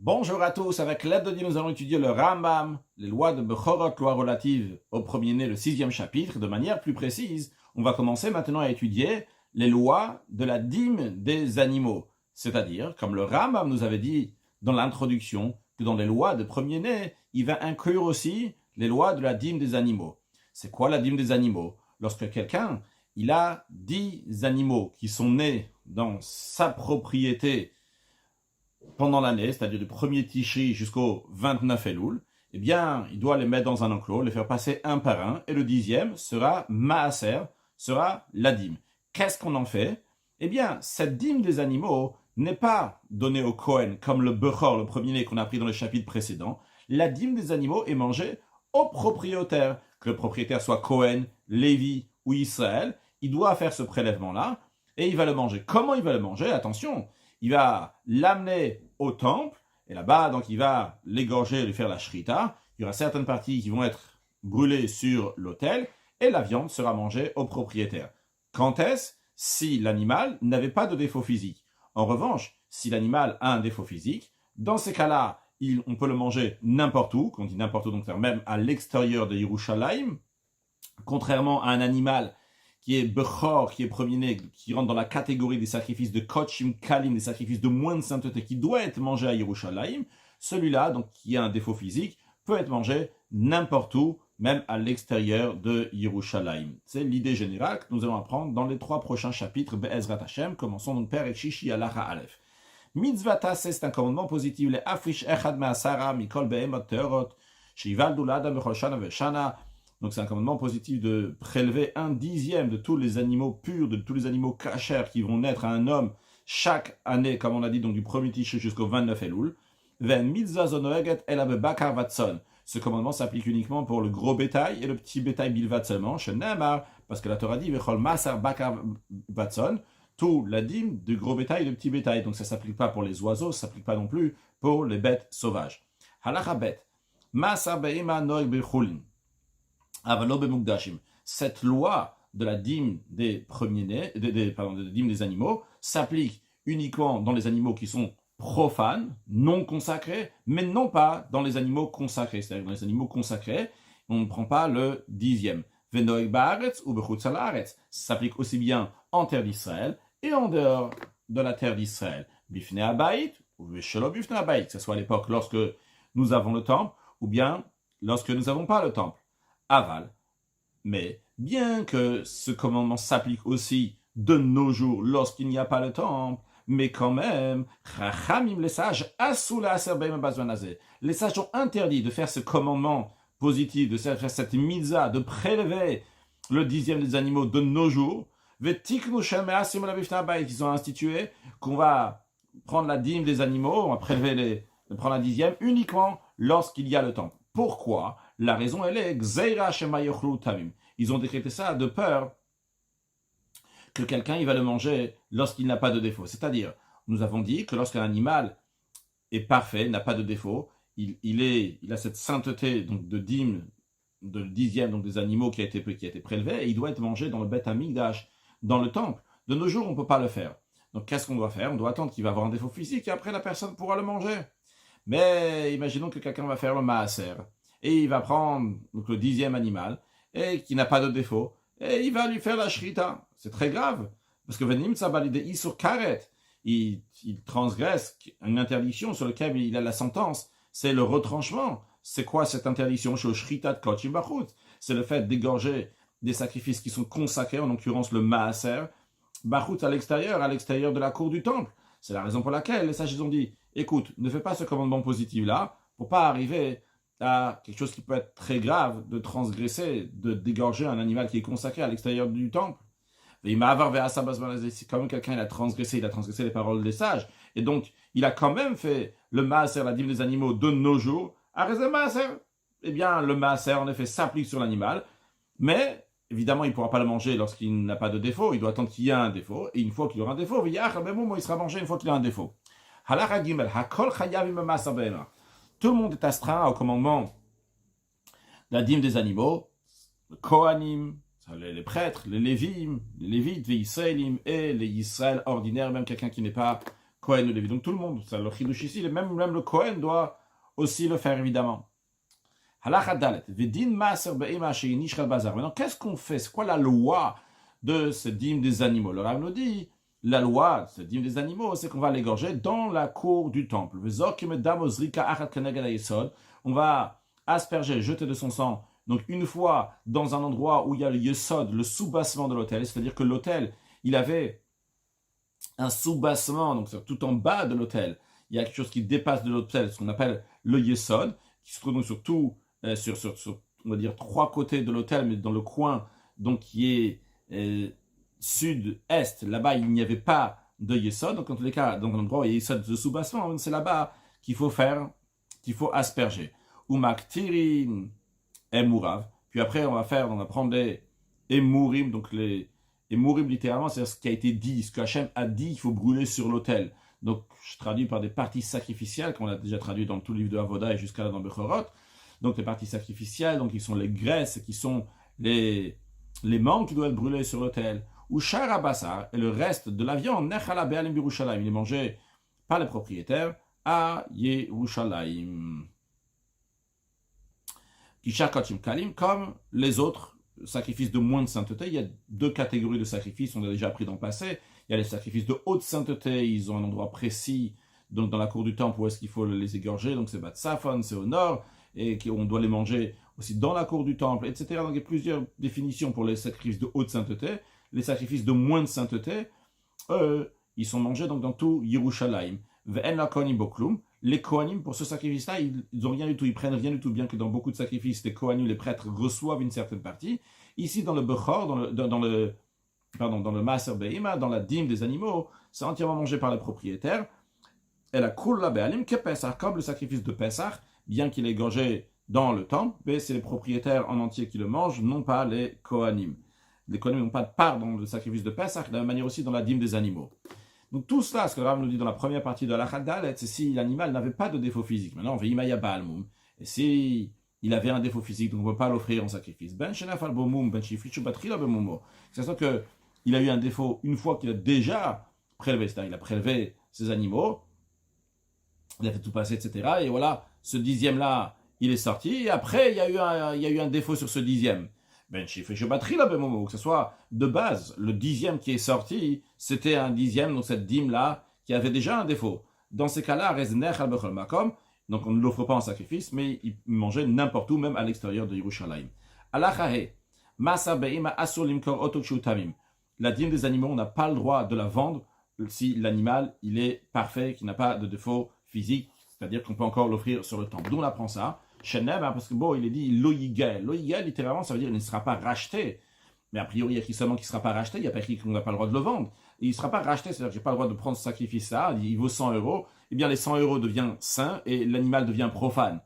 Bonjour à tous, avec l'aide de Dieu, nous allons étudier le Rambam, les lois de Bechorot, lois relatives au premier-né, le 6e chapitre. De manière plus précise, on va commencer maintenant à étudier les lois de la dîme des animaux. C'est-à-dire, comme le Rambam nous avait dit dans l'introduction, que dans les lois de premier-né, il va inclure aussi les lois de la dîme des animaux. C'est quoi la dîme des animaux? Lorsque quelqu'un, il a 10 animaux qui sont nés dans sa propriété pendant l'année, c'est-à-dire du 1er Tishri jusqu'au 29 Elul, eh bien, il doit les mettre dans un enclos, les faire passer un par un, et le 10e sera Maaser, sera la dîme. Qu'est-ce qu'on en fait? Eh bien, cette dîme des animaux n'est pas donnée au Kohen comme le Bechor, le premier-né qu'on a pris dans le chapitre précédent. La dîme des animaux est mangée au propriétaire. Que le propriétaire soit Kohen, Lévi ou Israël, il doit faire ce prélèvement-là, et il va le manger. Comment il va le manger? Attention, il va l'amener au temple, et là-bas, donc il va l'égorger, lui faire la shrita. Il y aura certaines parties qui vont être brûlées sur l'autel, et la viande sera mangée au propriétaire. Quand est-ce? Si l'animal n'avait pas de défaut physique. En revanche, si l'animal a un défaut physique, dans ces cas-là, on peut le manger n'importe où, quand on dit n'importe où, donc même à l'extérieur de Yerushalayim, contrairement à un animal qui est Bechor, qui est premier-né, qui rentre dans la catégorie des sacrifices de Kochim Kalim, des sacrifices de moins de sainteté, qui doit être mangé à Yerushalayim, celui-là, donc qui a un défaut physique, peut être mangé n'importe où, même à l'extérieur de Yerushalayim. C'est l'idée générale que nous allons apprendre dans les 3 prochains chapitres, Be'ezrat Hashem. Commençons donc Père et Shishi Alacha Aleph. Mitzvata, c'est un commandement positif, les Afrish Echad Me'asara, Mikol Be'emot Teorot, Shivaldu Lada Bechol Shana Ve'shana. Donc c'est un commandement positif de prélever 1/10 de tous les animaux purs, de tous les animaux cachers qui vont naître à un homme chaque année, comme on a dit, donc du 1er Tishri jusqu'au 29 Elul. Ce commandement s'applique uniquement pour le gros bétail et le petit bétail bilvat seulement, parce que la Torah dit tout la dîme du gros bétail et du petit bétail. Donc ça ne s'applique pas pour les oiseaux, ça ne s'applique pas non plus pour les bêtes sauvages. Halacha bet. Masar be'ima noeg b'chulin. Cette loi de la dîme des premiers-nés, de dîme des animaux, s'applique uniquement dans les animaux qui sont profanes, non consacrés, mais non pas dans les animaux consacrés. C'est-à-dire dans les animaux consacrés, on ne prend pas le 10e. Ça s'applique aussi bien en terre d'Israël et en dehors de la terre d'Israël. Bifnei habayit ou bishelo bifnei habayit, que ce soit à l'époque lorsque nous avons le temple ou bien lorsque nous n'avons pas le temple. Aval. Mais bien que ce commandement s'applique aussi de nos jours lorsqu'il n'y a pas le temple, mais quand même, les sages ont interdit de faire ce commandement positif, de faire cette mitzvah, de prélever le 10e des animaux de nos jours. Ils ont institué qu'on va prendre la dîme des animaux, on va prendre la 10e uniquement lorsqu'il y a le temple. Pourquoi? La raison, elle est Gzeira Shema Yochlu Tamim. Ils ont décrété ça de peur que quelqu'un il va le manger lorsqu'il n'a pas de défaut. C'est-à-dire, nous avons dit que lorsqu'un animal est parfait, n'a pas de défaut, il a cette sainteté donc, de dîme, de 10e donc, des animaux qui a été prélevé, et il doit être mangé dans le Beth Amikdash, dans le temple. De nos jours, on ne peut pas le faire. Donc, qu'est-ce qu'on doit faire? On doit attendre qu'il va avoir un défaut physique, et après, la personne pourra le manger. Mais imaginons que quelqu'un va faire le maaser, et il va prendre donc, le 10e animal, et qui n'a pas de défaut, et il va lui faire la shrita. C'est très grave, parce que Venim Tzabalide Isur Karet, il transgresse une interdiction sur laquelle il a la sentence, c'est le retranchement. C'est quoi cette interdiction? C'est le fait d'égorger des sacrifices qui sont consacrés, en l'occurrence le maaser, Bachut à l'extérieur de la cour du temple. C'est la raison pour laquelle les sages ont dit, écoute, ne fais pas ce commandement positif-là, pour pas arriver à quelque chose qui peut être très grave, de transgresser, de dégorger un animal qui est consacré à l'extérieur du temple. Si quand même quelqu'un il a transgressé les paroles des sages, et donc il a quand même fait le maaser, la dîme des animaux de nos jours, eh bien le maaser en effet s'applique sur l'animal, mais évidemment il ne pourra pas le manger lorsqu'il n'a pas de défaut, il doit attendre qu'il y ait un défaut, et une fois qu'il y aura un défaut, il sera mangé une fois qu'il y a un défaut. Tout le monde est astreint au commandement de la dîme des animaux, le Kohanim, les prêtres, les Lévim, les Lévites, les Israélim et les Israël ordinaires, même quelqu'un qui n'est pas Kohen ou Lévi. Donc tout le monde, ça, le Chidush ici, même le Kohen doit aussi le faire évidemment. Halakha Dalet, Vedin Maser Be'ema Sheini Shchal Bazar. Maintenant, qu'est-ce qu'on fait? C'est quoi la loi de ce dîme des animaux? Le Rav nous dit, la loi de ce dîme des animaux, c'est qu'on va l'égorger dans la cour du temple. On va asperger, jeter de son sang, donc une fois dans un endroit où il y a le yesod, le sous-bassement de l'autel, c'est-à-dire que l'autel, il avait un sous-bassement, donc tout en bas de l'autel, il y a quelque chose qui dépasse de l'autel, ce qu'on appelle le yesod, qui se trouve donc sur tout, sur, on va dire, 3 côtés de l'autel, mais dans le coin, donc qui est sud-est, là-bas, il n'y avait pas de yesod, donc en tous les cas, dans un endroit où il y a yesod de sous-bassement, c'est là-bas qu'il faut asperger. Umaktirin emurav, puis après, on va prendre des emurim, donc les emurim, littéralement, c'est ce qui a été dit, ce que Hachem a dit, il faut brûler sur l'autel. Donc, je traduis par des parties sacrificielles, qu'on a déjà traduit dans tout le livre de Avoda et jusqu'à là dans Bechorot. Donc, les parties sacrificielles, donc, qui sont les graisses, qui sont les membres qui doivent être brûlés sur l'autel. Ou Sharabassar, et le reste de la viande, Nechala Be'alim Birushalayim, il est mangé par les propriétaires à Yerushalayim. Kishakotim Kalim, comme les autres sacrifices de moins de sainteté. Il y a 2 catégories de sacrifices, on a déjà appris dans le passé. Il y a les sacrifices de haute sainteté, ils ont un endroit précis, donc dans la cour du temple où est-ce qu'il faut les égorger, donc c'est Bat Safon, c'est au nord, et on doit les manger aussi dans la cour du temple, etc. Donc il y a plusieurs définitions pour les sacrifices de haute sainteté. Les sacrifices de moins de sainteté, ils sont mangés donc dans tout Yerushalayim. Ve'en la kohanim boklum. Les kohanim, pour ce sacrifice-là, ils n'ont rien du tout, ils prennent rien du tout, bien que dans beaucoup de sacrifices, les kohanim, les prêtres, reçoivent une certaine partie. Ici, dans le Bechor, dans le Maaser Be'ima, dans la dîme des animaux, c'est entièrement mangé par les propriétaires. Et la Kula Be'alim, que Pesach, comme le sacrifice de Pesach, bien qu'il est égorgé dans le temple, mais c'est les propriétaires en entier qui le mangent, non pas les kohanim. Les kohanim n'ont pas de part dans le sacrifice de Pesach, de la même manière aussi dans la dîme des animaux. Donc tout cela, ce que Rav nous dit dans la première partie de la Dalet, c'est si l'animal n'avait pas de défaut physique. Maintenant, on veut Imaya Baalmum. Et si il avait un défaut physique, donc on ne peut pas l'offrir en sacrifice. Ben Shenaf al Bomum, Ben Shifrichu Batrila Bemumo. C'est-à-dire qu'il a eu un défaut une fois qu'il a déjà prélevé, c'est-à-dire il a prélevé ses animaux, il a fait tout passer, etc. Et voilà, ce 10e-là, il est sorti. Et après, il y a eu un défaut sur ce 10e. Ben Shifrichu Batrila Bemumo. Que ce soit de base, le 10e qui est sorti, c'était un 10e, donc cette dîme-là, qui avait déjà un défaut. Dans ces cas-là, Rezner al Bechol Makom, donc on ne l'offre pas en sacrifice, mais il mangeait n'importe où, même à l'extérieur de Yerushalayim. Alachahe, Masa Be'ima Asur Limkor Otok Shutamim. La dîme des animaux, on n'a pas le droit de la vendre si l'animal, il est parfait, qu'il n'a pas de défaut physique, c'est-à-dire qu'on peut encore l'offrir sur le temple. D'où on apprend ça? Shenem, parce que bon, il est dit Loïgael. Loïgael, littéralement, ça veut dire qu'il ne sera pas racheté. Mais a priori, il y a écrit seulement qu'il ne sera pas racheté, il n'y a pas écrit qu'on n'a pas le droit de le vendre. Et il ne sera pas racheté, c'est-à-dire que je n'ai pas le droit de prendre ce sacrifice-là, il vaut 100 euros, eh bien les 100 euros deviennent sains et l'animal devient profane.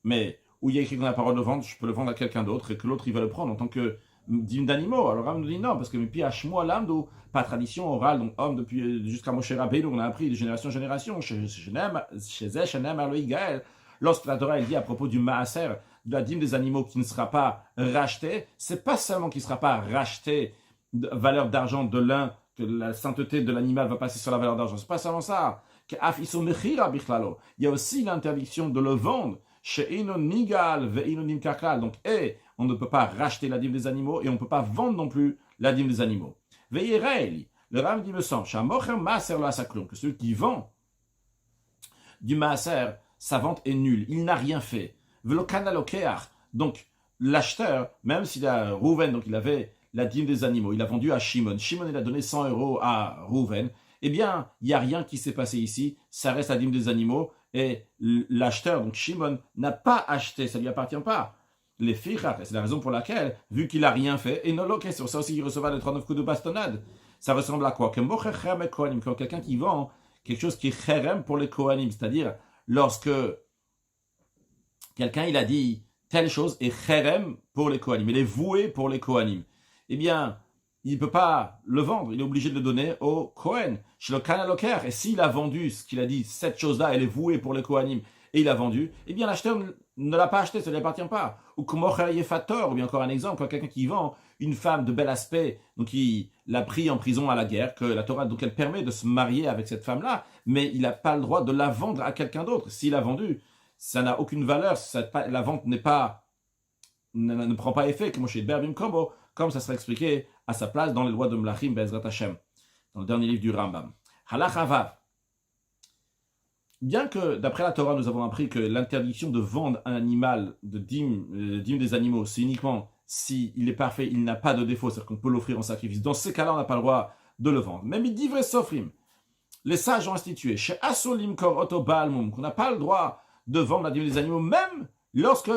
Mais où il y a écrit qu'on n'a pas le droit de le vendre, je peux le vendre à quelqu'un d'autre et que l'autre il va le prendre en tant que dîme d'animaux. Alors Ram nous dit non, parce que puis Hashmoa Lamdo, pas tradition orale, donc homme depuis jusqu'à Moshe Rabbeinu, on a appris de génération en génération, chez Shenem Aloï Gaël, lorsque la Torah elle dit à propos du Maaser, de la dîme des animaux qui ne sera pas racheté, c'est pas seulement qu'il ne sera pas racheté de valeur d'argent de l'un, que la sainteté de l'animal va passer sur la valeur d'argent. C'est pas seulement ça. Il y a aussi l'interdiction de le vendre. Donc, on ne peut pas racheter la dîme des animaux et on ne peut pas vendre non plus la dîme des animaux. Le Ram dit me semble, que celui qui vend du maaser, sa vente est nulle. Il n'a rien fait. Donc, l'acheteur, même s'il a Rouven, donc il avait la dîme des animaux, il a vendu à Shimon. Shimon, il a donné 100 euros à Rouven. Eh bien, il n'y a rien qui s'est passé ici. Ça reste la dîme des animaux. Et l'acheteur, donc Shimon, n'a pas acheté. Ça ne lui appartient pas. Les fichach, c'est la raison pour laquelle, vu qu'il n'a rien fait, et non, sur ça aussi, il recevra les 39 coups de bastonnade. Ça ressemble à quoi? Comme quelqu'un qui vend quelque chose qui est cherem pour les kohanim. C'est-à-dire, lorsque quelqu'un, il a dit telle chose est cherem pour les kohanim. Il est voué pour les kohanim. Eh bien, il ne peut pas le vendre, il est obligé de le donner au Kohen, chez le Kanaloker. Et s'il a vendu ce qu'il a dit, cette chose-là, elle est vouée pour les Kohanim, et il a vendu, eh bien l'acheteur ne l'a pas acheté, ça ne lui appartient pas. Ou Kumocher Yefator, ou bien encore un exemple, quand quelqu'un qui vend une femme de bel aspect, donc il l'a pris en prison à la guerre, que la Torah, donc elle permet de se marier avec cette femme-là, mais il n'a pas le droit de la vendre à quelqu'un d'autre. S'il l'a vendue, ça n'a aucune valeur, la vente ne prend pas effet, comme chez Berbim Kombo, comme ça sera expliqué à sa place dans les lois de Mlachim Bezrat Hashem, dans le dernier livre du Rambam. Halach Havav. Bien que, d'après la Torah, nous avons appris que l'interdiction de vendre un animal de dîme des animaux, c'est uniquement s'il est parfait, il n'a pas de défaut, c'est-à-dire qu'on peut l'offrir en sacrifice. Dans ces cas-là, on n'a pas le droit de le vendre. Même il dit vrai sofrim. Les sages ont institué, chez Asolim Kor Oto Balmum, qu'on n'a pas le droit de vendre la dîme des animaux, même lorsque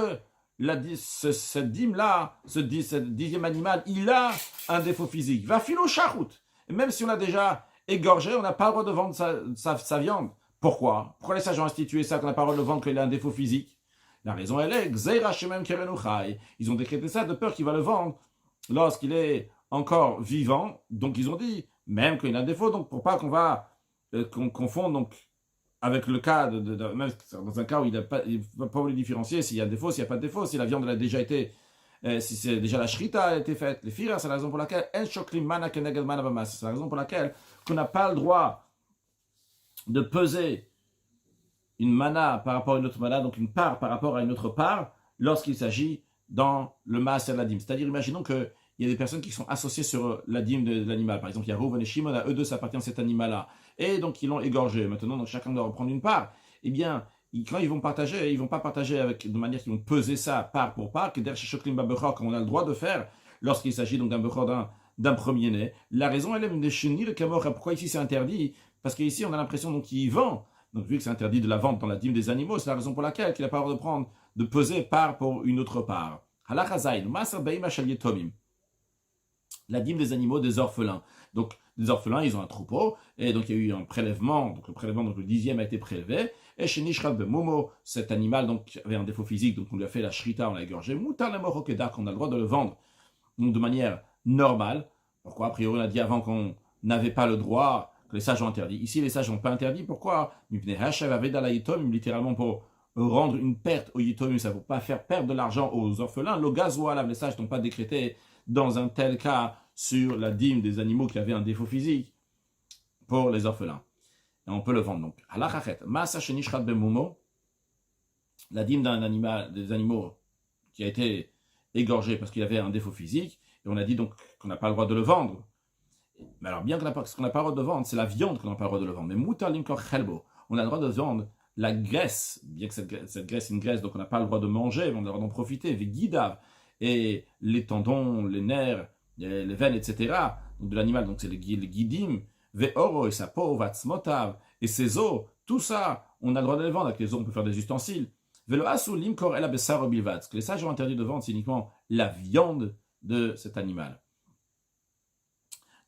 cette dîme-là, ce dixième animal, il a un défaut physique. Va filo charout. Et même si on l'a déjà égorgé, on n'a pas le droit de vendre sa viande. Pourquoi les sages ont institué ça, qu'on n'a pas le droit de le vendre, qu'il a un défaut physique? La raison, elle est Gzeira Shemem Kerenuchai. Ils ont décrété ça de peur qu'il va le vendre lorsqu'il est encore vivant. Donc ils ont dit, même qu'il a un défaut, donc pour pas qu'on va qu'on confonde donc avec le cas même dans un cas où il ne va pas le différencier s'il y a un défaut, s'il n'y a pas de défaut, si la viande elle a déjà été, si c'est déjà la shrita a été faite, les firas, c'est la raison pour laquelle c'est la raison pour laquelle qu'on n'a pas le droit de peser une mana par rapport à une autre mana, donc une part par rapport à une autre part, lorsqu'il s'agit dans le maaser de la dîme. C'est-à-dire, imaginons qu'il y a des personnes qui sont associées sur la dîme de l'animal. Par exemple, il y a Rouven et Shimon, à eux deux, ça appartient à cet animal-là. Et donc, ils l'ont égorgé. Maintenant, donc, chacun doit reprendre une part. Eh bien, quand ils vont partager, ils ne vont pas partager de manière qu'ils vont peser ça part pour part, que derrière Shoklim Babechor, comme on a le droit de faire lorsqu'il s'agit donc d'un Bechor, d'un premier-né. La raison, elle est de Shenir Kamor. Pourquoi ici c'est interdit? Parce qu'ici, on a l'impression donc qu'il vend. Donc, vu que c'est interdit de la vente dans la dîme des animaux, c'est la raison pour laquelle il n'a pas le droit de peser part pour une autre part. La dîme des animaux des orphelins. Donc, les orphelins, ils ont un troupeau, et donc il y a eu un prélèvement, donc le dixième a été prélevé, et chez Nishrat Momo, cet animal donc avait un défaut physique, donc on lui a fait la shrita, on l'a égorgé, Moutar le Morokedak, qu'on a le droit de le vendre donc de manière normale. Pourquoi? A priori, on a dit avant qu'on n'avait pas le droit, que les sages ont interdit. Ici, les sages n'ont pas interdit. Pourquoi? Littéralement pour rendre une perte aux yitomim, ça ne faut pas faire perdre de l'argent aux orphelins. Le gazoua, les sages n'ont pas décrété dans un tel cas sur la dîme des animaux qui avaient un défaut physique pour les orphelins. Et on peut le vendre donc. La dîme d'un animal, des animaux qui a été égorgé parce qu'il avait un défaut physique, et on a dit donc qu'on n'a pas le droit de le vendre. Mais alors, bien ce qu'on n'a pas le droit de vendre, c'est la viande qu'on n'a pas le droit de le vendre. Mais mutar limkor chelbo, on a le droit de vendre la graisse, bien que cette graisse est une graisse, donc on n'a pas le droit de manger, mais on a le droit d'en profiter, vegidav, et les tendons, les nerfs, les veines, etc., donc de l'animal, donc c'est les guidim, ve'oro et sa peau, vatzmotav, et ses os, tout ça, on a le droit de les vendre. Avec les os, on peut faire des ustensiles. Ve'lo asu limkor el abesar bilvat. Ce que les sages ont interdit de vendre, c'est uniquement la viande de cet animal.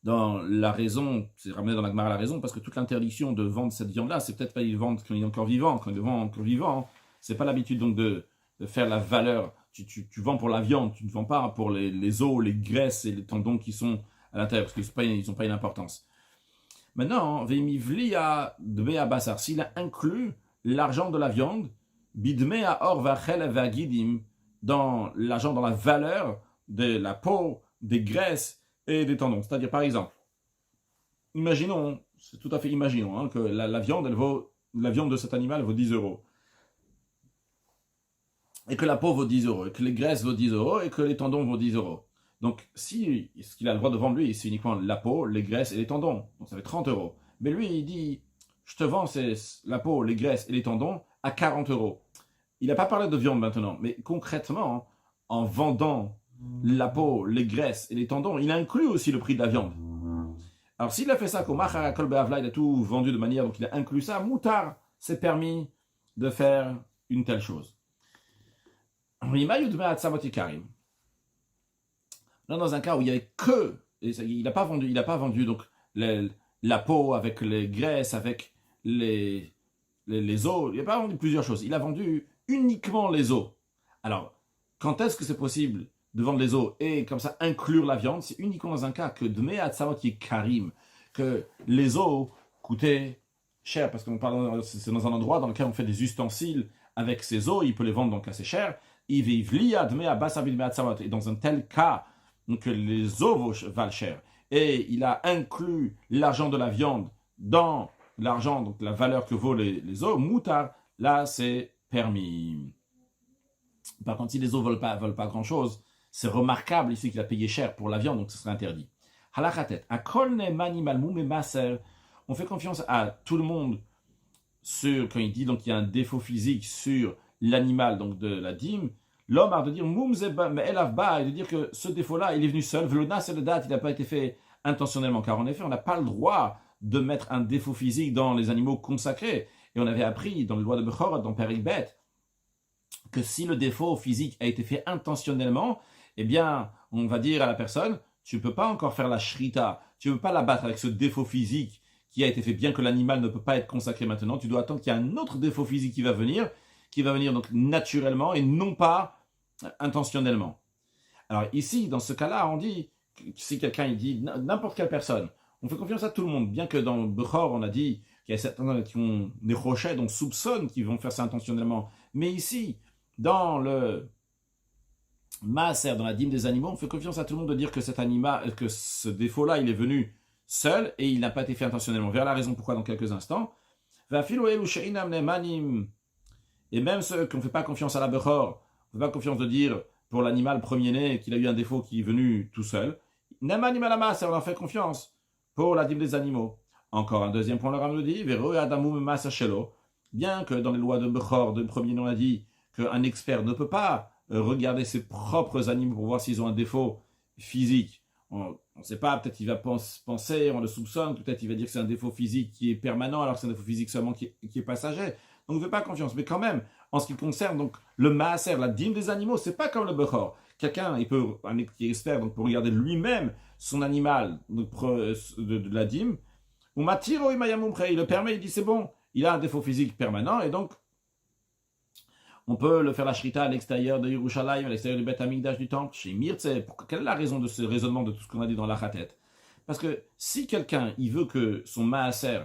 Dans la raison, c'est ramené dans la Gemara la raison, parce que toute l'interdiction de vendre cette viande-là, c'est peut-être pas ils vendent quand il est encore vivant. Quand il est encore vivant, c'est pas l'habitude donc de faire la valeur. Tu vends pour la viande, tu ne vends pas pour les os, les graisses et les tendons qui sont à l'intérieur, parce qu'ils n'ont pas une importance. Maintenant, Veimivlia Dbea Basar, s'il a inclus l'argent de la viande, Bidmea Or Vachel Vagidim, dans l'argent, dans la valeur de la peau, des graisses et des tendons. C'est-à-dire, par exemple, imaginons, c'est tout à fait imaginons, que la viande de cet animal vaut 10 euros. Et que la peau vaut 10 euros, et que les graisses vaut 10 euros, et que les tendons vaut 10 euros. Donc, si ce qu'il a le droit de vendre, lui, c'est uniquement la peau, les graisses et les tendons. Donc, ça fait 30 euros. Mais lui, il dit, je te vends la peau, les graisses et les tendons à 40 euros. Il n'a pas parlé de viande maintenant, mais concrètement, en vendant la peau, les graisses et les tendons, il inclut aussi le prix de la viande. Alors, s'il a fait ça, comme il a tout vendu de manière, donc il a inclus ça, Moutar, c'est permis de faire une telle chose. Là, dans un cas où il n'y avait que, il n'a pas vendu donc la peau avec les graisses, avec les os, il n'a pas vendu plusieurs choses, il a vendu uniquement les os. Alors, quand est-ce que c'est possible de vendre les os et comme ça inclure la viande? C'est uniquement dans un cas que que les os coûtaient cher, parce que c'est dans un endroit dans lequel on fait des ustensiles avec ces os, il peut les vendre donc assez cher. Et dans un tel cas, donc les os valent cher, et il a inclus l'argent de la viande dans l'argent, donc la valeur que vaut les os, moutar, là c'est permis. Par contre, si les os valent pas grand-chose, c'est remarquable ici qu'il a payé cher pour la viande, donc ce serait interdit. Halachatet, akol ne'mani malmum et maser, on fait confiance à tout le monde quand il dit donc il y a un défaut physique sur l'animal, donc de la dîme, l'homme a de dire moum et de dire que ce défaut-là, il est venu seul, velona c'est le date, il n'a pas été fait intentionnellement, car en effet, on n'a pas le droit de mettre un défaut physique dans les animaux consacrés. Et on avait appris dans la loi de Bechorot, dans Perik Bet, que si le défaut physique a été fait intentionnellement, eh bien, on va dire à la personne, tu ne peux pas encore faire la shrita, tu ne peux pas la battre avec ce défaut physique qui a été fait, bien que l'animal ne peut pas être consacré maintenant, tu dois attendre qu'il y ait un autre défaut physique qui va venir donc naturellement et non pas intentionnellement. Alors ici, dans ce cas-là, on dit, si quelqu'un il dit, n'importe quelle personne, on fait confiance à tout le monde, bien que dans le Bechor, on a dit qu'il y a certains qui ont des rochets, donc soupçonnent qu'ils vont faire ça intentionnellement. Mais ici, dans le Maaser, dans la dîme des animaux, on fait confiance à tout le monde de dire que cet animal, que ce défaut-là, il est venu seul et il n'a pas été fait intentionnellement. On verra la raison pourquoi dans quelques instants. Et même ceux qui ne fait pas confiance à la Bechor, on ne fait pas confiance de dire pour l'animal premier-né qu'il a eu un défaut qui est venu tout seul. Même animal à masse, on en fait confiance pour la dîme des animaux. Encore un deuxième point, le Rambam nous dit, bien que dans les lois de Bechor, de premier-né, on a dit qu'un expert ne peut pas regarder ses propres animaux pour voir s'ils ont un défaut physique. On ne sait pas, peut-être il va penser, on le soupçonne, peut-être il va dire que c'est un défaut physique qui est permanent, alors que c'est un défaut physique seulement qui est passager. Donc on ne fait pas confiance. Mais quand même, en ce qui concerne donc, le maaser, la dîme des animaux, c'est pas comme le bechor. Quelqu'un, un qui est expert, donc pour regarder lui-même son animal donc, de la dîme, ou matiro imayamum il le permet, il dit c'est bon, il a un défaut physique permanent, et donc on peut le faire la shrita à l'extérieur de Yerushalayim, à l'extérieur du Beth Amikdash du temple, chez Mirtze. Quelle est la raison de ce raisonnement de tout ce qu'on a dit dans la Khatet? Parce que si quelqu'un, il veut que son maaser,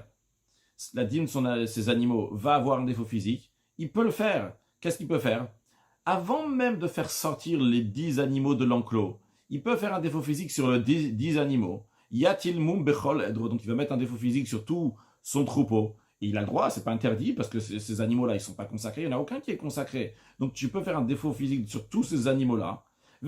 la dîme de ses animaux, va avoir un défaut physique, il peut le faire. Qu'est-ce qu'il peut faire? Avant même de faire sortir les 10 animaux de l'enclos, il peut faire un défaut physique sur les 10 animaux. Yatil mum bechol edro, donc il va mettre un défaut physique sur tout son troupeau. Et il a le droit, c'est pas interdit, parce que ces animaux-là, ils sont pas consacrés, il n'y en a aucun qui est consacré. Donc tu peux faire un défaut physique sur tous ces animaux-là.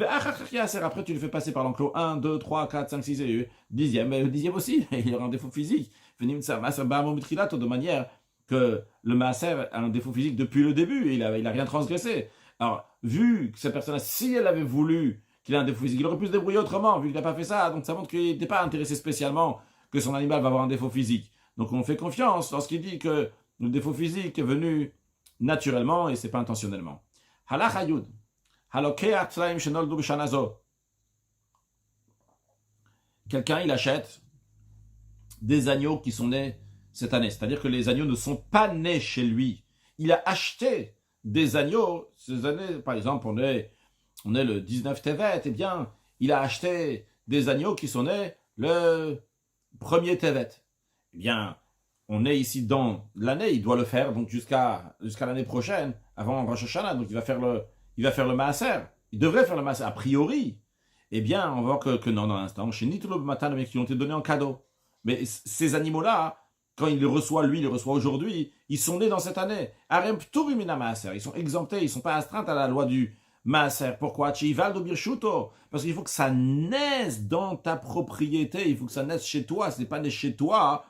Après, tu le fais passer par l'enclos 1, 2, 3, 4, 5, 6 et 10e. Mais le 10e aussi, il y aura un défaut physique. De manière que le maaser a un défaut physique depuis le début, il a rien transgressé. Alors, vu que cette personne-là, si elle avait voulu qu'il ait un défaut physique, il aurait pu se débrouiller autrement, vu qu'il n'a pas fait ça. Donc ça montre qu'il n'était pas intéressé spécialement que son animal va avoir un défaut physique. Donc on fait confiance lorsqu'il dit que le défaut physique est venu naturellement et c'est pas intentionnellement. Halach Hayud. Quelqu'un, il achète des agneaux qui sont nés cette année. C'est-à-dire que les agneaux ne sont pas nés chez lui. Il a acheté des agneaux ces années. Par exemple, on est le 19 Tevet. Eh bien, il a acheté des agneaux qui sont nés le 1er Tevet. Eh bien, on est ici dans l'année. Il doit le faire donc jusqu'à l'année prochaine, avant Rosh Hashanah. Donc, il va faire le maaser. Il devrait faire le maaser. A priori, eh bien, on voit que non, dans l'instant, chez Nitolo Matan, mais qui ont été donnés en cadeau. Mais ces animaux-là, quand il les reçoit aujourd'hui, ils sont nés dans cette année. Arem Pturim mina maaser. Ils sont exemptés, ils ne sont pas astreints à la loi du maaser. Pourquoi? Parce qu'il faut que ça naisse dans ta propriété. Il faut que ça naisse chez toi. Ce n'est pas né chez toi.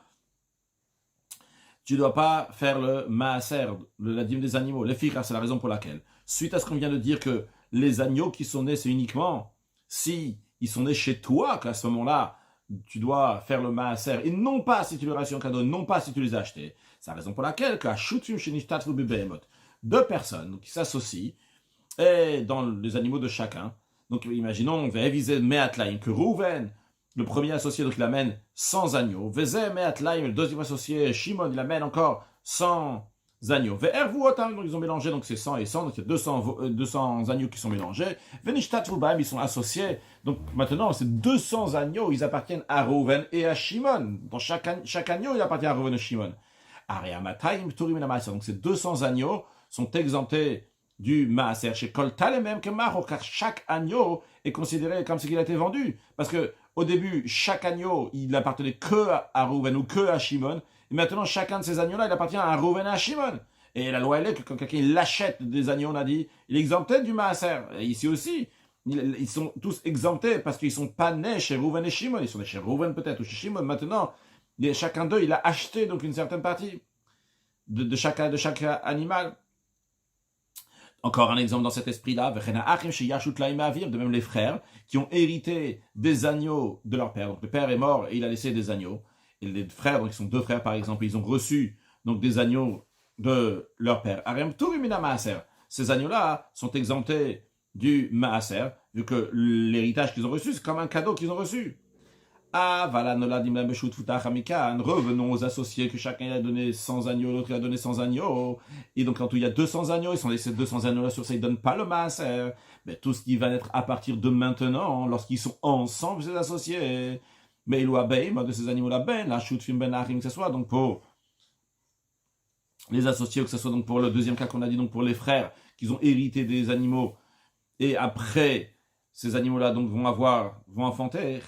Tu ne dois pas faire le maaser, la dîme des animaux. Les filles, c'est la raison pour laquelle. Suite à ce qu'on vient de dire que les agneaux qui sont nés, c'est uniquement si ils sont nés chez toi qu'à ce moment-là, tu dois faire le maaser. Et non pas si tu les as reçus en cadeau, non pas si tu les as achetés. C'est la raison pour laquelle, deux personnes qui s'associent et dans les animaux de chacun. Donc imaginons, que Rouven, le premier associé, donc il amène 100 agneaux. Le deuxième associé, Shimon, il amène encore 100 agneaux. Donc ils ont mélangé, donc c'est 100 et 100, donc il y a 200 agneaux qui sont mélangés. Ils sont associés. Donc maintenant, ces 200 agneaux, ils appartiennent à Rouven et à Shimon. Dans chaque agneau, il appartient à Rouven et Shimon. Donc ces 200 agneaux sont exemptés du maaser chez Kolta les mêmes que Maro, car chaque agneau est considéré comme ce qu'il a été vendu. Parce que au début, chaque agneau, il appartenait que à Rouven ou que à Shimon. Et maintenant, chacun de ces agneaux-là, il appartient à Rouven et à Shimon. Et la loi, elle est que quand quelqu'un l'achète des agneaux, on a dit, il est exempté du maaser. Et ici aussi, ils sont tous exemptés parce qu'ils ne sont pas nés chez Rouven et Shimon. Ils sont nés chez Rouven peut-être ou chez Shimon. Maintenant, chacun d'eux, il a acheté donc une certaine partie de chaque animal. Encore un exemple dans cet esprit-là, de même les frères qui ont hérité des agneaux de leur père. Donc le père est mort et il a laissé des agneaux. Et les frères, donc ils sont deux frères par exemple, ils ont reçu donc des agneaux de leur père. Ces agneaux-là sont exemptés du maaser, vu que l'héritage qu'ils ont reçu, c'est comme un cadeau qu'ils ont reçu. Ah, voilà, revenons aux associés que chacun a donné 100 agneaux, l'autre a donné 100 agneaux. Et donc, quand il y a 200 agneaux, ils sont laissés 200 agneaux-là sur ça, ils ne donnent pas le maaser. Mais tout ce qui va être à partir de maintenant, lorsqu'ils sont ensemble, ces associés. Mais il de ces animaux-là, la chute film ben que ce soit donc pour les associés, que ce soit donc pour le deuxième cas qu'on a dit, donc pour les frères, qui ont hérité des animaux. Et après, ces animaux-là donc vont enfanter,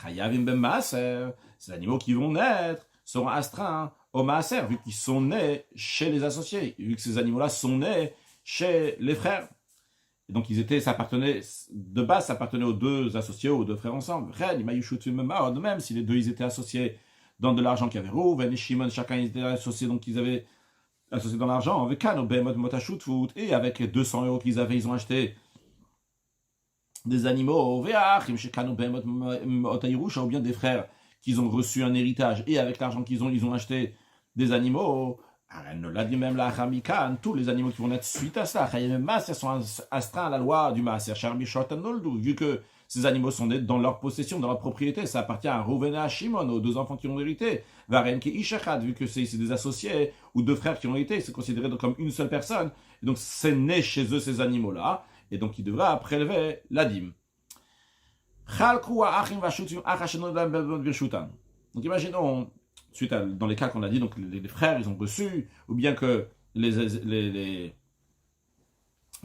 ces animaux qui vont naître seront astreints au maaser, vu qu'ils sont nés chez les associés, vu que ces animaux-là sont nés chez les frères. Et donc de base, ça appartenait aux deux associés, aux deux frères ensemble. Même si les deux ils étaient associés dans de l'argent qu'il y avait Rouven et Shimon, chacun ils étaient associés, donc ils avaient associé dans l'argent, avec et avec 200 euros qu'ils avaient, ils ont acheté des animaux, ou bien des frères qui ont reçu un héritage, et avec l'argent qu'ils ont, ils ont acheté des animaux. Tous les animaux qui vont naître suite à ça, sont astreints à la loi du maaser, vu que ces animaux sont nés dans leur possession, dans leur propriété, ça appartient à Rouven et à Shimon, aux deux enfants qui ont hérité. Vu que c'est des associés ou deux frères qui ont hérité, c'est considéré comme une seule personne, et donc c'est né chez eux ces animaux-là, et donc il devra prélever la dîme. Donc imaginons, dans les cas qu'on a dit, donc les frères ils ont reçu, ou bien que les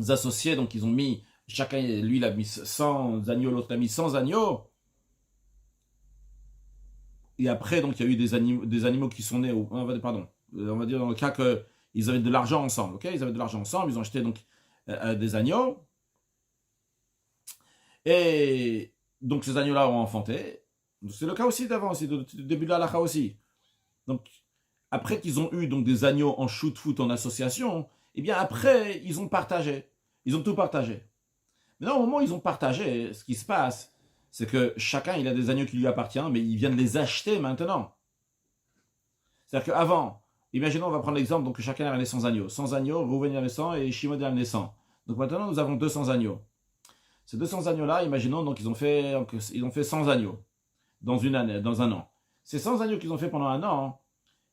associés, donc ils ont mis, chacun, lui il a mis 100 agneaux, l'autre a mis 100 agneaux, et après donc il y a eu des animaux qui sont nés, on va dire dans le cas qu'ils avaient de l'argent ensemble, ok, ils avaient de l'argent ensemble, ils ont acheté donc des agneaux, et donc ces agneaux-là ont enfanté. C'est le cas aussi d'avant, aussi, du début de la halakha aussi. Donc, après qu'ils ont eu donc des agneaux en shoot-foot en association, eh bien après, ils ont partagé. Ils ont tout partagé. Maintenant, au moment où ils ont partagé, ce qui se passe, c'est que chacun, il a des agneaux qui lui appartiennent, mais ils viennent les acheter maintenant. C'est-à-dire qu'avant, imaginons, on va prendre l'exemple, donc que chacun avait 100 agneaux. 100 agneaux, Rouven avait 100 et Shimon avait 100. Donc maintenant, nous avons 200 agneaux. Ces 200 agneaux-là, imaginons, donc ils ont fait 100 agneaux dans une année, dans un an. Ces 100 agneaux qu'ils ont fait pendant un an,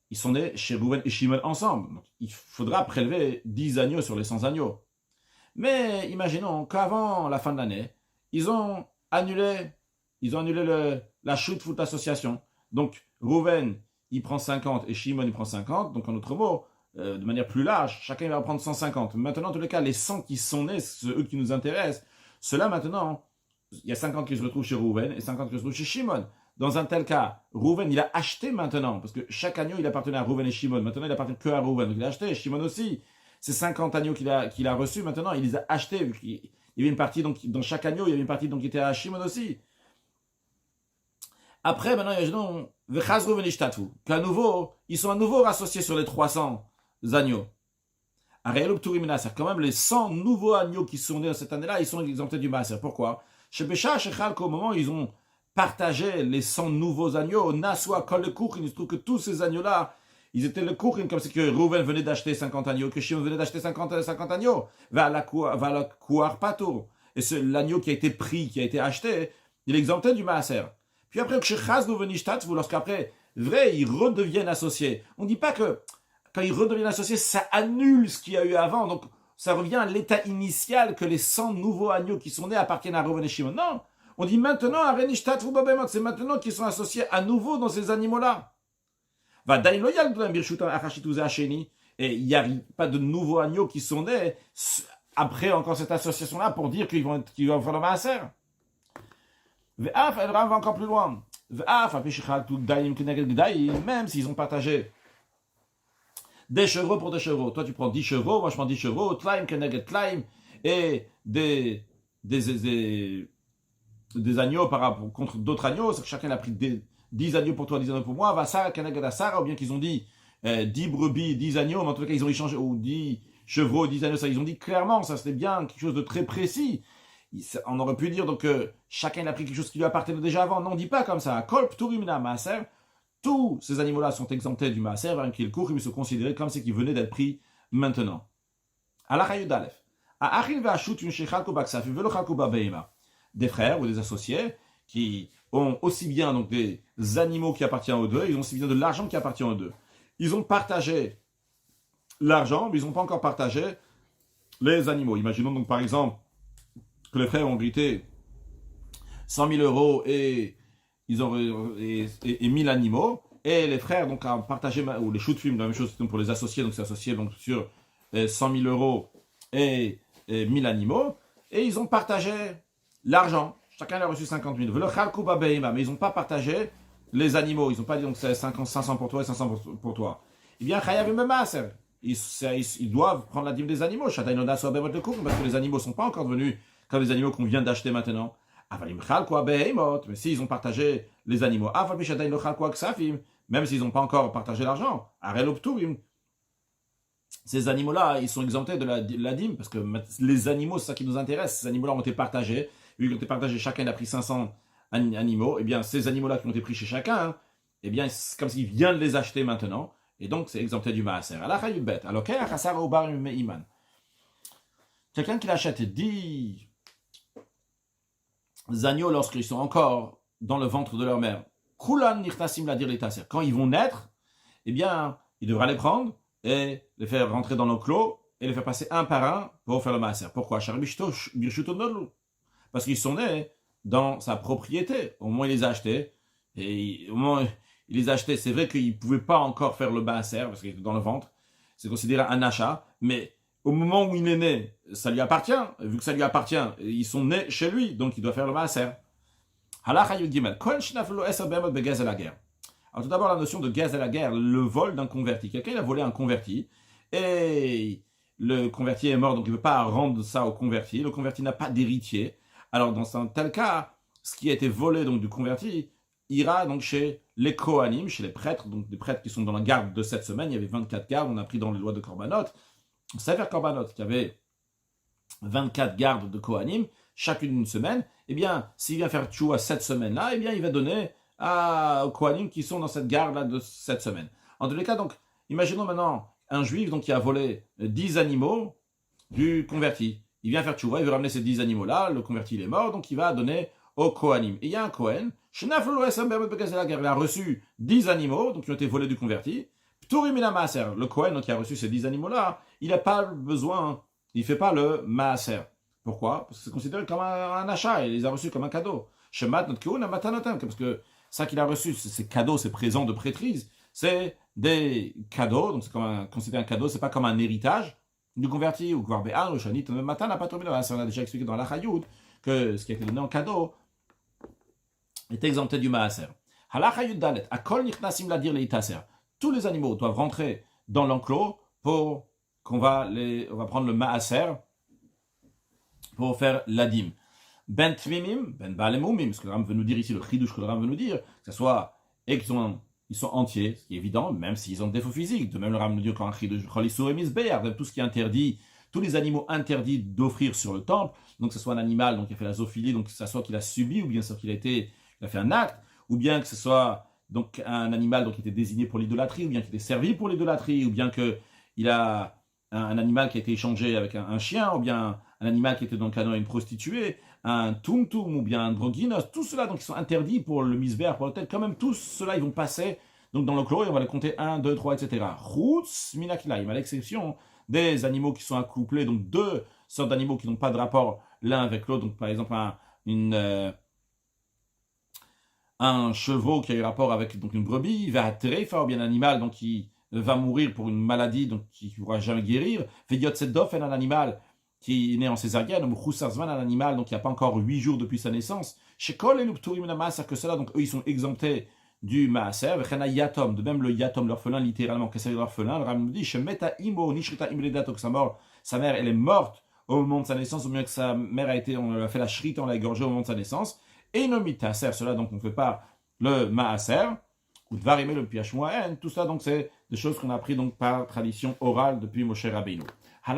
ils sont nés chez Rouven et Shimon ensemble. Donc, il faudra prélever 10 agneaux sur les 100 agneaux. Mais imaginons qu'avant la fin de l'année, ils ont annulé la shoot-foot association. Donc Rouven, il prend 50 et Shimon, il prend 50. Donc en autre mot, de manière plus large, chacun va prendre 150. Maintenant, en tous les cas, les 100 qui sont nés, ceux qui nous intéressent, ceux-là maintenant, il y a 50 qui se retrouvent chez Rouven et 50 qui se retrouvent chez Shimon. Dans un tel cas, Rouven, il a acheté maintenant, parce que chaque agneau, il appartenait à Rouven et Shimon. Maintenant, il appartient que à Rouven. Donc, il a acheté, Shimon aussi. Ces 50 agneaux qu'il a reçus, maintenant, il les a achetés. Il y avait une partie, donc, dans chaque agneau, il y avait une partie donc, qui était à Shimon aussi. Après, maintenant, imaginons, qu'à nouveau, ils sont à nouveau associés sur les 300 agneaux. C'est quand même les 100 nouveaux agneaux qui sont nés dans cette année-là, ils sont exemptés du maaser. Pourquoi? Chez Bécha, chez Khalko, au moment où ils ont partagé les 100 nouveaux agneaux, Naswa, Kol le Kouchin, il se trouve que tous ces agneaux-là, ils étaient le Kouchin, comme c'est que Rouven venait d'acheter 50 agneaux, que Shimon venait d'acheter 50 agneaux, va la Kouar Patour. Et l'agneau qui a été pris, qui a été acheté, il est exempté du maaser. Puis après, lorsqu'après, vrai, ils redeviennent associés. On ne dit pas que quand ils redeviennent associés, ça annule ce qu'il y a eu avant. Donc, ça revient à l'état initial que les 100 nouveaux agneaux qui sont nés appartiennent à Rouven et Shimon. Non, on dit maintenant, c'est maintenant qu'ils sont associés à nouveau dans ces animaux-là. Et il n'y a pas de nouveaux agneaux qui sont nés après encore cette association-là pour dire qu'ils vont faire le maaser. Ve'af, elle va encore plus loin. Ve'af, même s'ils ont partagé des chevaux pour des chevaux. Toi, tu prends 10 chevaux, moi je prends 10 chevaux, tlaim, keneged tlaim, et des agneaux contre d'autres agneaux, c'est que chacun a pris 10 agneaux pour toi, 10 agneaux pour moi, Vassar, keneged Assar, ou bien qu'ils ont dit 10 brebis, 10 agneaux, mais en tout cas ils ont échangé, ou 10 chevaux, 10 agneaux, ça ils ont dit clairement, ça c'était bien, quelque chose de très précis. On aurait pu dire donc chacun a pris quelque chose qui lui appartenait déjà avant. Non, on ne dit pas comme ça. Kolp turimina maaser. Tous ces animaux-là sont exemptés du maaser, même qu'ils courent, ils sont considérés comme ceux qui venaient d'être pris maintenant. Des frères ou des associés qui ont aussi bien donc des animaux qui appartiennent aux deux, ils ont aussi bien de l'argent qui appartient aux deux. Ils ont partagé l'argent, mais ils n'ont pas encore partagé les animaux. Imaginons donc par exemple que les frères ont grité 100 000 euros et ils ont 1000 animaux, et les frères donc ont partagé, ou les shutfim, la même chose pour les associés, donc c'est associé donc sur 100 000 euros et 1000 animaux, et ils ont partagé l'argent. Chacun a reçu 50 000. Mais ils n'ont pas partagé les animaux. Ils n'ont pas dit donc c'est 500 pour toi et 500 pour toi. Eh bien, ils doivent prendre la dîme des animaux. Parce que les animaux ne sont pas encore devenus comme les animaux qu'on vient d'acheter maintenant. Mais s'ils ont partagé les animaux, même s'ils n'ont pas encore partagé l'argent, ces animaux-là, ils sont exemptés de la dîme, parce que les animaux, c'est ça qui nous intéresse. Ces animaux-là ont été partagés. Vu qu'ils ont été partagés, chacun a pris 500 animaux. Eh bien, ces animaux-là qui ont été pris chez chacun, eh bien, c'est comme s'il vient de les acheter maintenant. Et donc, c'est exempté du maaser. Quelqu'un qui l'achète 10 agneaux lorsqu'ils sont encore dans le ventre de leur mère. Quand ils vont naître, eh bien, il devra les prendre et les faire rentrer dans l'enclos et les faire passer un par un pour faire le maaser. Pourquoi? Parce qu'ils sont nés dans sa propriété. Au moins, il les a achetés. Et au moins, il les a achetés. C'est vrai qu'il ne pouvait pas encore faire le maaser parce qu'il était dans le ventre. C'est considéré un achat. Mais au moment où il est né, ça lui appartient. Vu que ça lui appartient, ils sont nés chez lui. Donc, il doit faire le maaser. Alors, tout d'abord, la notion de gaz à la guerre, le vol d'un converti. Quelqu'un a volé un converti et le converti est mort, donc il ne peut pas rendre ça au converti. Le converti n'a pas d'héritier. Alors, dans un tel cas, ce qui a été volé donc du converti ira donc chez les Kohanim, chez les prêtres, donc des prêtres qui sont dans la garde de cette semaine. Il y avait 24 gardes, on a pris dans les lois de Korbanot. Sefer Korbanot, qui avait 24 gardes de Kohanim, chacune une semaine. Eh bien, s'il vient faire tchouva cette semaine-là, eh bien, il va donner aux Kohanim qui sont dans cette garde-là de cette semaine. En tous les cas, donc, imaginons maintenant un juif donc, qui a volé 10 animaux du converti. Il vient faire tchouva, il veut ramener ces 10 animaux-là, le converti il est mort, donc il va donner aux Kohanim. Et il y a un Kohen, il a reçu 10 animaux, donc qui ont été volés du converti. Le Kohen, donc, qui a reçu ces 10 animaux-là, il n'a pas besoin, il ne fait pas le maaser. Pourquoi? Parce que c'est considéré comme un achat, il les a reçus comme un cadeau. Parce que ça qu'il a reçu, ces cadeaux, ces présents de prêtrise, c'est des cadeaux, donc c'est considéré un cadeau, c'est pas comme un héritage du converti, ou Gwarbe'an, ou Shanit, le matin n'a pas tombé dans la on a déjà expliqué dans la Chayout que ce qui a été donné en cadeau est exempté du maaser. Halachayut dalet, akol nichnasim la dire leitaser. Tous les animaux doivent rentrer dans l'enclos pour on va prendre le maaser pour faire la dîme. Ben tvimim, ben balemumim, ce que le Ram veut nous dire ici, le chidouche que le Ram veut nous dire, que ce soit, et qu'ils sont entiers, ce qui est évident, même s'ils ont des défauts physiques. De même, le Ram nous dit qu'un chidouche, tout ce qui est interdit, tous les animaux interdits d'offrir sur le temple, donc que ce soit un animal donc, qui a fait la zoophilie, donc que ce soit qu'il a subi, ou bien soit qu'il a fait un acte, ou bien que ce soit donc un animal donc, qui était désigné pour l'idolâtrie, ou bien qui était servi pour l'idolâtrie, ou bien qu'il a un animal qui a été échangé avec un chien, ou bien un animal qui était dans le canon à une prostituée, un tumtum ou bien un droguinos, tout cela donc ils sont interdits pour le misbéach, pour le tel, quand même tous cela ils vont passer donc dans le clos et on va les compter 1, 2, 3, etc. Chutz minakilaim, à l'exception des animaux qui sont accouplés, donc deux sortes d'animaux qui n'ont pas de rapport l'un avec l'autre, donc par exemple un chevreau qui a eu rapport avec donc une brebis, va treifa ou bien un animal donc qui va mourir pour une maladie donc qui ne pourra jamais guérir, Veyotzedof est un animal qui est né en césarienne, ou Khoussazman, un animal, donc il n'y a pas encore 8 jours depuis sa naissance, chez Kol et Lupturim Maaser, que cela, donc eux, ils sont exemptés du Maaser, Vechena Yatom, de même le Yatom, l'orphelin, littéralement, qu'est-ce que c'est l'orphelin? Le Ram nous dit, Shemeta Imo, Nishrita Imledato, que sa mère, elle est morte au moment de sa naissance, ou bien que sa mère on lui a fait la shrita, on l'a égorgée au moment de sa naissance, et Nomita Ser, cela, donc on ne fait pas le Maaser, ou Dvarimé, le Piachmoaen, tout ça, donc c'est des choses qu'on a appris donc par tradition orale depuis Moshe Rabbeinu. Quand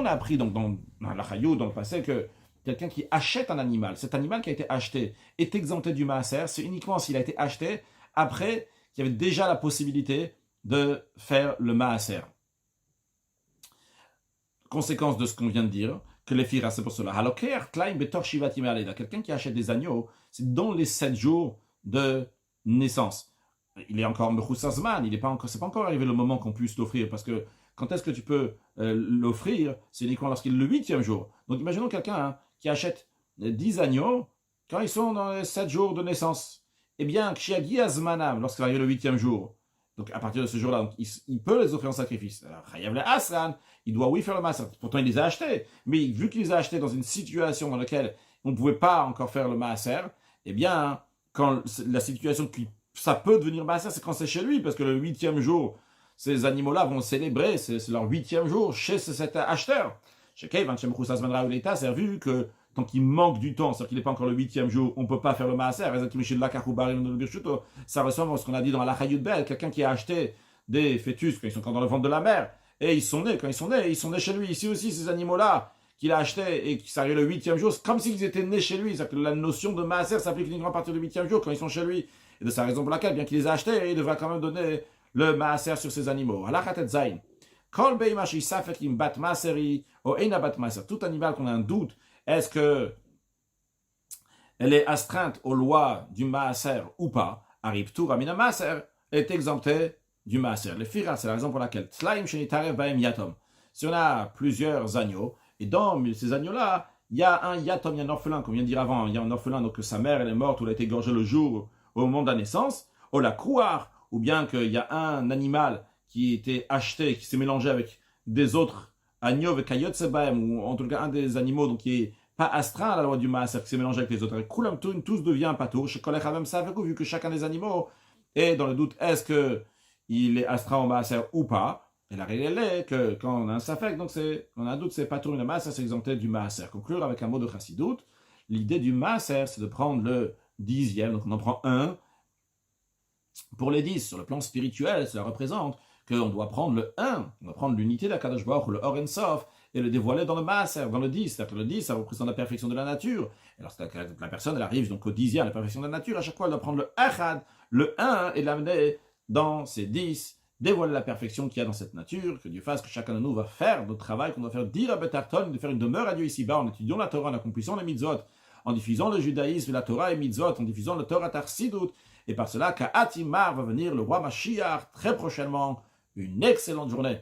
on a appris donc dans la Chayou, dans le passé, que quelqu'un qui achète un animal, cet animal qui a été acheté est exempté du Maaser, c'est uniquement s'il a été acheté après qu'il y avait déjà la possibilité de faire le Maaser. Conséquence de ce qu'on vient de dire, que les filles, c'est pour cela. Quelqu'un qui achète des agneaux, c'est dans les 7 jours de naissance. Il est encore Mechoussazman, c'est pas encore arrivé le moment qu'on puisse l'offrir, parce que quand est-ce que tu peux l'offrir? C'est uniquement lorsqu'il est le 8e jour. Donc imaginons quelqu'un qui achète 10 agneaux quand ils sont dans les 7 jours de naissance. Eh bien, Kshiagi Azmanam, lorsqu'il arrive le 8e jour, donc à partir de ce jour-là, donc, il peut les offrir en sacrifice. Alors, Chayav le Asran, il doit oui faire le Maaser. Pourtant, il les a achetés. Mais vu qu'il les a achetés dans une situation dans laquelle on ne pouvait pas encore faire le Maaser, eh bien, quand la situation qui ça peut devenir Maaser, c'est quand c'est chez lui, parce que le 8e jour, ces animaux-là vont célébrer, c'est leur 8e jour chez cet acheteur. Chez Kevin, chez Mechoussazman Raouleta, c'est vu que tant qu'il manque du temps, c'est-à-dire qu'il n'est pas encore le 8e jour, on ne peut pas faire le Maaser. Ça ressemble à ce qu'on a dit dans la Chayut Bel, quelqu'un qui a acheté des fœtus quand ils sont encore dans le ventre de la mère, et ils sont nés chez lui. Ici aussi, ces animaux-là qu'il a achetés et qui s'arrivent le 8e jour, c'est comme s'ils étaient nés chez lui. C'est-à-dire que la notion de Maaser s'applique uniquement à partir du 8e jour quand ils sont chez lui. Et de sa raison pour laquelle, bien qu'il les a achetés, il devra quand même donner le Maaser sur ces animaux. Tout animal qu'on a un doute, est-ce que elle est astreinte aux lois du Maaser ou pas, arrive tout, Ramina Maaser est exempté du Maaser. Le Fira, c'est la raison pour laquelle si on a plusieurs agneaux, et dans ces agneaux-là, il y a un Yatom, il y a un orphelin, comme on vient de dire avant, il y a un orphelin, donc sa mère elle est morte ou elle a été égorgée le jour au moment de la naissance, ou la crouar, ou bien qu'il y a un animal qui était acheté, qui s'est mélangé avec des autres agneaux, avec ou en tout cas un des animaux donc qui est pas astreint à la loi du Maaser, qui s'est mélangé avec les autres. Kulam tous devient patour, chez Kolech même ça, vu que chacun des animaux est dans le doute, est-ce qu'il est astreint au Maaser ou pas. Et la règle est que quand on a un safek, donc on a un doute, c'est patour une Maaser, c'est exempté du Maaser. Conclure avec un mot de Chassidout, l'idée du Maaser, c'est de prendre le 10e, donc on en prend un pour les 10. Sur le plan spirituel, cela représente qu'on doit prendre le 1, on doit prendre l'unité d'Akadosh Baruch, le Or En Sof, et le dévoiler dans le Maaser, dans le 10. C'est-à-dire que le 10, ça représente la perfection de la nature. Et lorsque la personne elle arrive donc au 10e, la perfection de la nature, à chaque fois elle doit prendre le Achad, le 1, et l'amener dans ces 10, dévoiler la perfection qu'il y a dans cette nature, que Dieu fasse que chacun de nous va faire notre travail, qu'on doit faire dire à Betarton, de faire une demeure à Dieu ici-bas, en étudiant la Torah, en accomplissant les mitzvot, en diffusant le judaïsme, la Torah et mitzvot, en diffusant le Torah Tarsidut, et par cela, qu'à Atimar va venir le roi Mashiach très prochainement. Une excellente journée.